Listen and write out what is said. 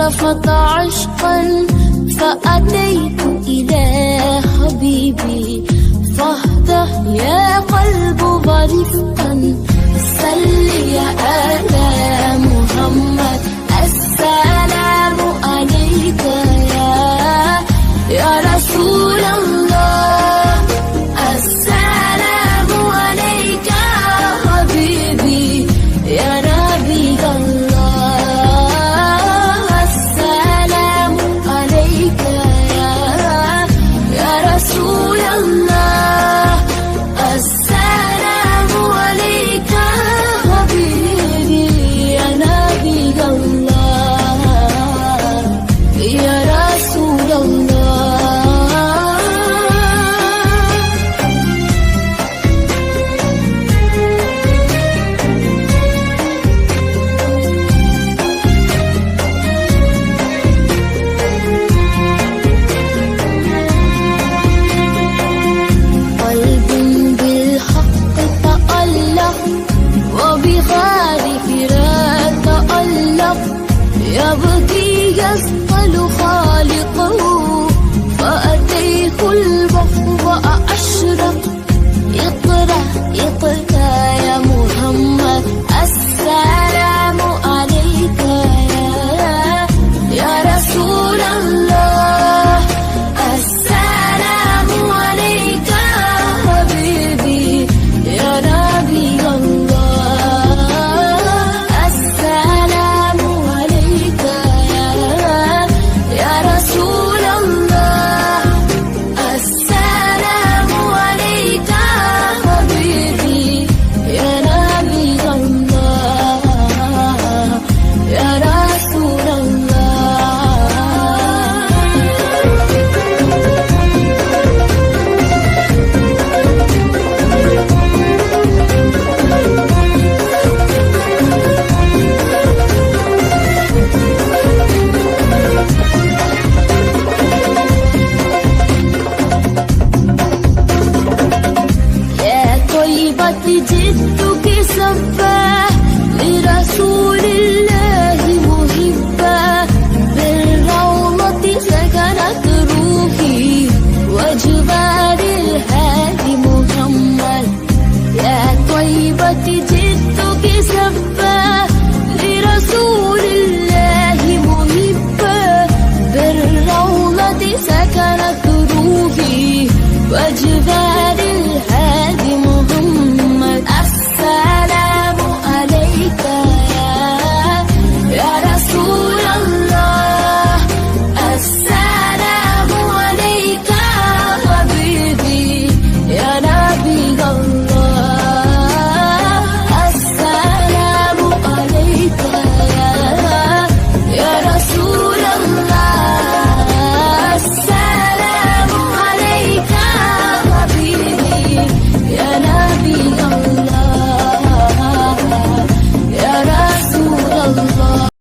انطفت عشقا فأتيت إلى حبيبي فاهدى يا قلب ورفقا صل يا آل محمد السلام عليك يا رسول الله السلام عليك يا حبيبي يا نبي الله السلام عليك يا رسول الله السلام عليك يا حبيبي يا نبي الله يا رسول الله. قلب بالحق تألق وبغار حراء تألق يبكي يسأل خالقه فأتيه البحر وأشرق اقرأ اقرأ يا محمد